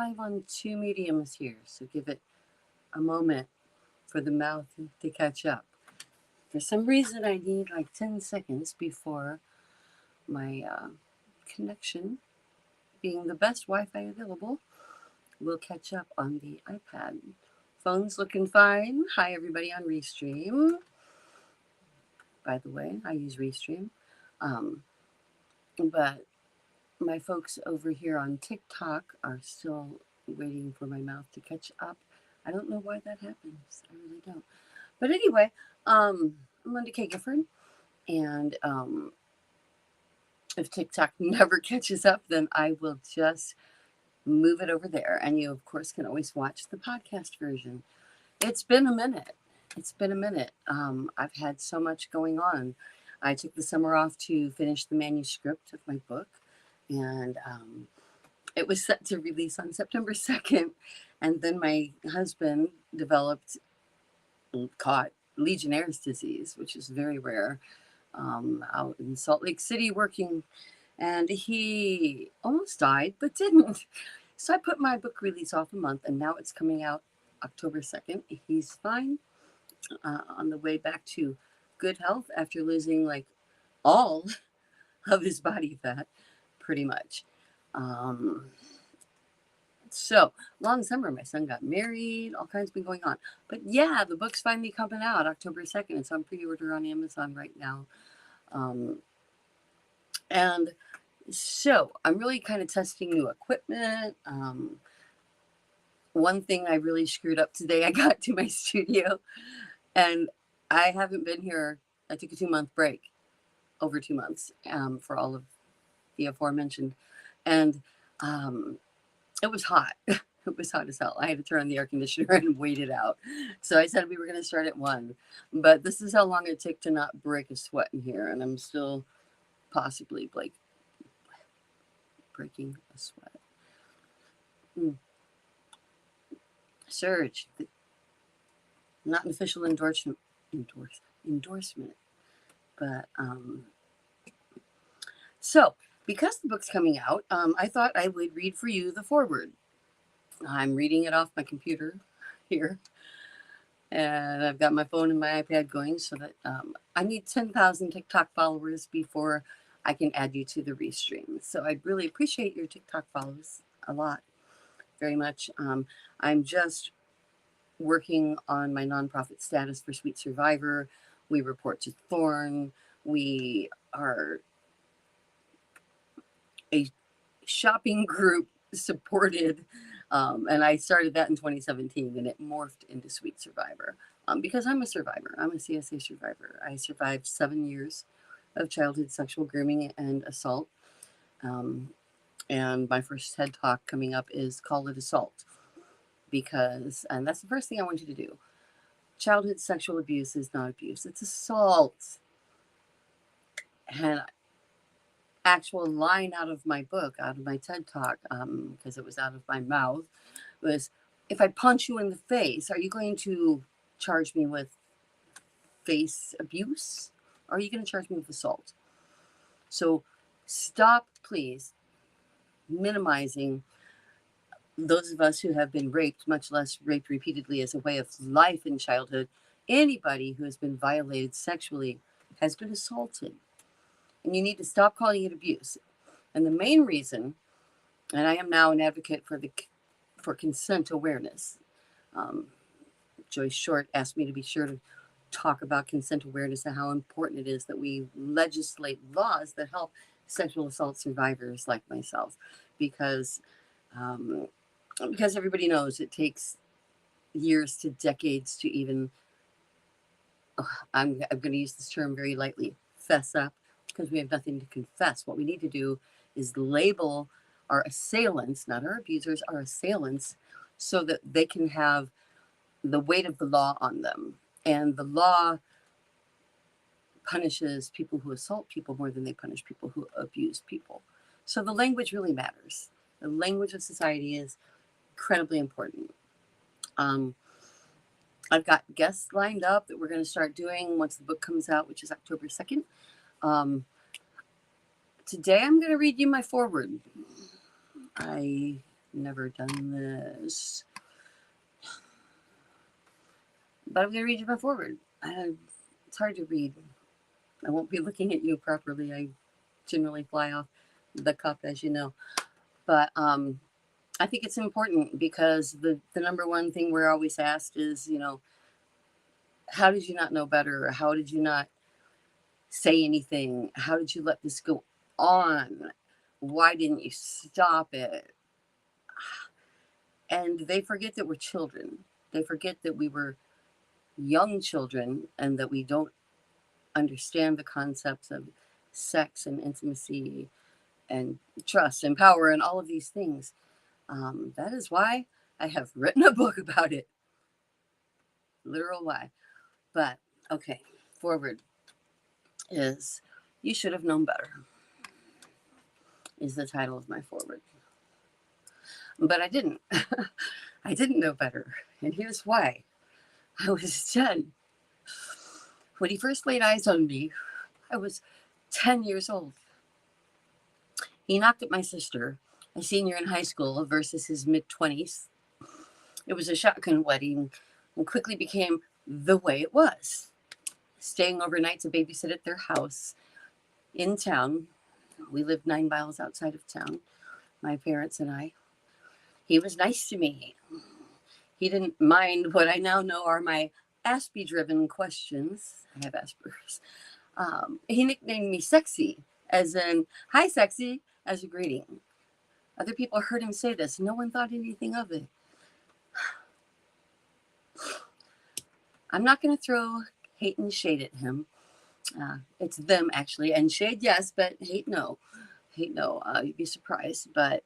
live on two mediums here, so give it a moment for the mouth to catch up. For some reason, I need like 10 seconds before my connection, being the best Wi-Fi available, will catch up on the iPad. Phone's looking fine. Hi, everybody on Restream. By the way, I use Restream. But my folks over here on TikTok are still waiting for my mouth to catch up. I don't know why that happens. I really don't. But anyway, I'm Linda Kay Gifford. And if TikTok never catches up, then I will just move it over there. And you, of course, can always watch the podcast version. It's been a minute. I've had so much going on. I took the summer off to finish the manuscript of my book, and it was set to release on September 2nd. And then my husband caught Legionnaire's disease, which is very rare, out in Salt Lake City working, and he almost died, but didn't. So I put my book release off a month, and now it's coming out October 2nd. He's fine, on the way back to good health after losing like all of his body fat, pretty much. So long summer, my son got married, all kinds been going on. But yeah, the book's finally coming out October 2nd. It's on pre-order on Amazon right now. And so I'm really kind of testing new equipment. One thing I really screwed up today, I got to my studio and I haven't been here. I took a 2-month break, over 2 months, for all of the aforementioned. And it was hot. It was hot as hell. I had to turn on the air conditioner and wait it out. So I said we were going to start at 1. But this is how long it took to not break a sweat in here. And I'm still possibly like breaking a sweat. Surge. Not an official endorsement. But so because the book's coming out, I thought I would read for you the foreword. I'm reading it off my computer here. And I've got my phone and my iPad going so that I need 10,000 TikTok followers before I can add you to the Restream. So I really appreciate your TikTok follows a lot, very much. I'm just working on my nonprofit status for Sweet Survivor. We report to Thorn. We are a shopping group supported, and I started that in 2017, and it morphed into Sweet Survivor, because I'm a survivor. I'm a CSA survivor. I survived 7 years of childhood sexual grooming and assault, and my first TED Talk coming up is Call It Assault, and that's the first thing I want you to do. Childhood sexual abuse is not abuse, it's assault. And actual line out of my book, out of my TED Talk, because it was out of my mouth, was, if I punch you in the face, are you going to charge me with face abuse? Or are you going to charge me with assault? So stop, please, minimizing those of us who have been raped, much less raped repeatedly as a way of life in childhood. Anybody who has been violated sexually has been assaulted. And you need to stop calling it abuse. And the main reason, and I am now an advocate for consent awareness. Joyce Short asked me to be sure to talk about consent awareness and how important it is that we legislate laws that help sexual assault survivors like myself, because everybody knows it takes years to decades to even, I'm going to use this term very lightly, fess up, because we have nothing to confess. What we need to do is label our assailants, not our abusers, our assailants, so that they can have the weight of the law on them. And the law punishes people who assault people more than they punish people who abuse people. So the language really matters. The language of society is incredibly important. I've got guests lined up that we're going to start doing once the book comes out, which is October 2nd. Today I'm going to read you my foreword. I Never done this. But I'm going to read you my forward. It's hard to read. I won't be looking at you properly. I generally fly off the cuff, as you know. But I think it's important because the number one thing we're always asked is, how did you not know better? Or how did you not say anything? How did you let this go on? Why didn't you stop it? And they forget that we're children. They forget that we were young children and that we don't understand the concepts of sex and intimacy and trust and power and all of these things. That is why I have written a book about it. Literal why. But, okay, forward is You Should Have Known Better is the title of my forward. But I didn't. I didn't know better. And here's why. I was 10. When he first laid eyes on me, I was 10 years old. He knocked at my sister, a senior in high school versus his mid-20s. It was a shotgun wedding and quickly became the way it was. Staying overnight to babysit at their house in town. We lived 9 miles outside of town, my parents and I. He was nice to me. He didn't mind what I now know are my Aspie-driven questions. I have Asperger's. He nicknamed me Sexy, as in, hi, Sexy, as a greeting. Other people heard him say this. No one thought anything of it. I'm not going to throw hate and shade at him. It's them, actually. And shade, yes, but hate, no. Hate, no. You'd be surprised. But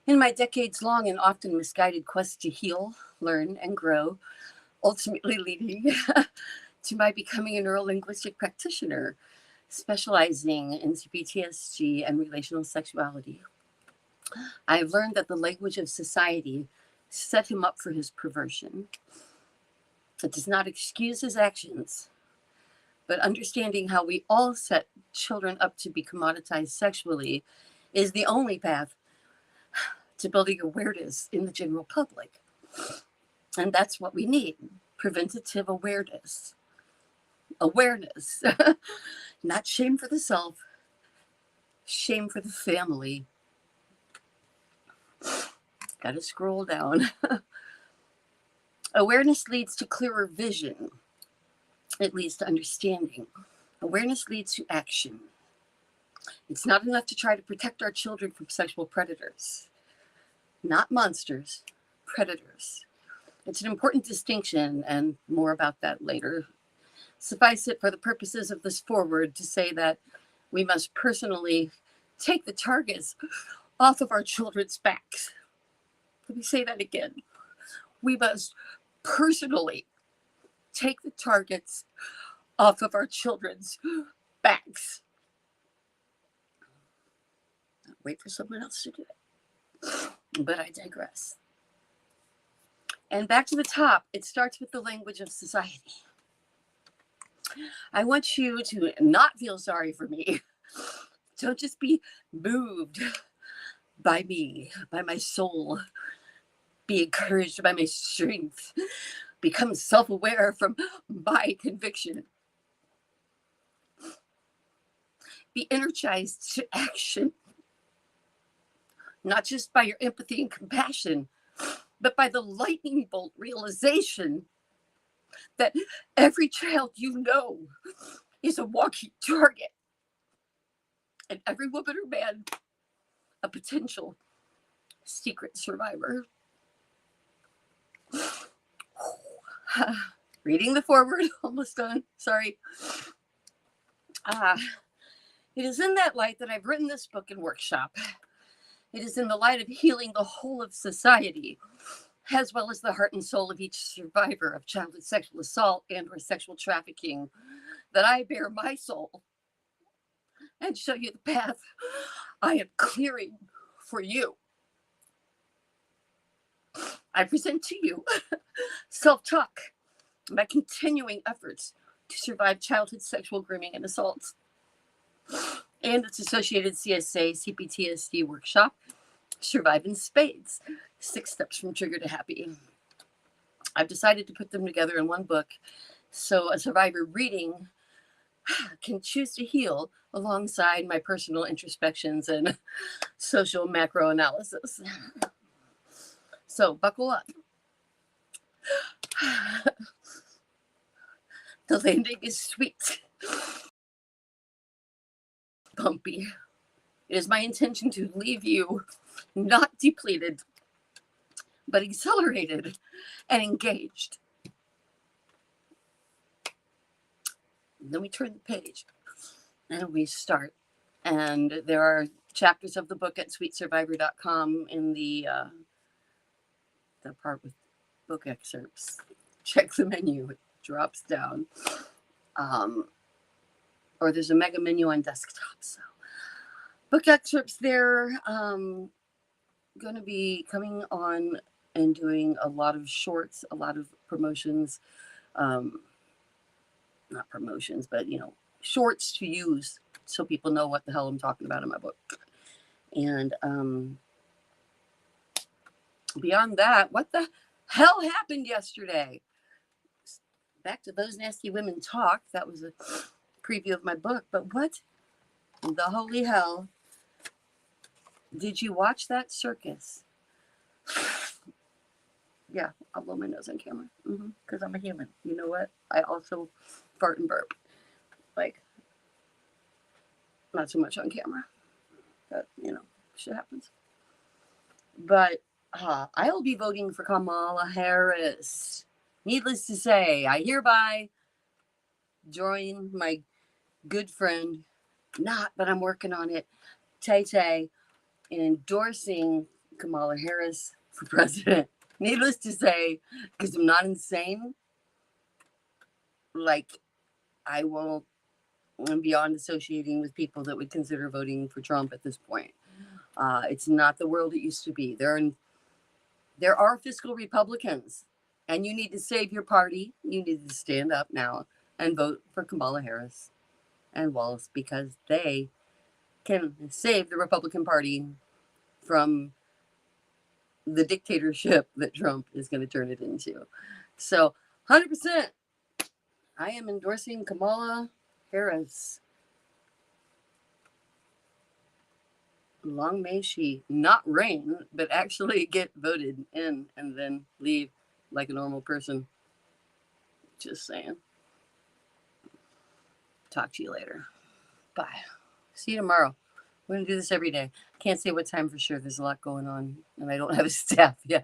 in my decades-long and often misguided quest to heal, learn, and grow, ultimately leading to my becoming a neurolinguistic practitioner, specializing in cPTSD and relational sexuality, I have learned that the language of society set him up for his perversion. It does not excuse his actions, but understanding how we all set children up to be commoditized sexually is the only path to building awareness in the general public. And that's what we need, preventative awareness. Awareness, not shame for the self, shame for the family. Got to scroll down. Awareness leads to clearer vision. It leads to understanding. Awareness leads to action. It's not enough to try to protect our children from sexual predators. Not monsters, predators. It's an important distinction, and more about that later. Suffice it for the purposes of this forward to say that we must personally take the targets off of our children's backs. Let me say that again. We must personally take the targets off of our children's backs. Wait for someone else to do it. But I digress. And back to the top, it starts with the language of society. I want you to not feel sorry for me. Don't just be moved by me, by my soul. Be encouraged by my strength. Become self-aware from my conviction. Be energized to action. Not just by your empathy and compassion, but by the lightning bolt realization that every child you know is a walking target. And every woman or man, a potential secret survivor. Reading the foreword, almost done, sorry. It is in that light that I've written this book and workshop. It is in the light of healing the whole of society, as well as the heart and soul of each survivor of childhood sexual assault and or sexual trafficking, that I bare my soul and show you the path I am clearing for you. I present to you self-talk, my continuing efforts to survive childhood sexual grooming and assault. and its associated CSA cPTSD workshop, Survive in Spades, 6 Steps from Trigger to Happy. I've decided to put them together in one book so a survivor reading can choose to heal alongside my personal introspections and social macro analysis. So buckle up. The landing is sweet, bumpy. It is my intention to leave you not depleted, but accelerated and engaged. Then we turn the page and we start. And there are chapters of the book at sweetsurvivor.com in the part with book excerpts. Check the menu, it drops down. Or there's a mega menu on desktop. So book excerpts there. Going to be coming on and doing a lot of shorts, a lot of promotions. Not promotions, but shorts to use so people know what the hell I'm talking about in my book. And beyond that, what the hell happened yesterday? Back to Those Nasty Women Talk. That was a preview of my book. But what the holy hell? Did you watch that circus? Yeah, I'll blow my nose on camera because I'm a human. You know what? I also fart and burp. Like, not so much on camera. But, shit happens. But I'll be voting for Kamala Harris. Needless to say, I hereby join my good friend, but I'm working on it, Tay Tay, in endorsing Kamala Harris for president. Needless to say, because I'm not insane, like, I won't, I'm beyond associating with people that would consider voting for Trump at this point. It's not the world it used to be. There are fiscal Republicans, and you need to save your party. You need to stand up now and vote for Kamala Harris and Wallace because they can save the Republican Party from the dictatorship that Trump is going to turn it into. So 100%, I am endorsing Kamala Harris. Long may she not reign, but actually get voted in and then leave like a normal person. Just saying. Talk to you later. Bye. See you tomorrow. We're going to do this every day. Can't say what time for sure. There's a lot going on, and I don't have a staff yet.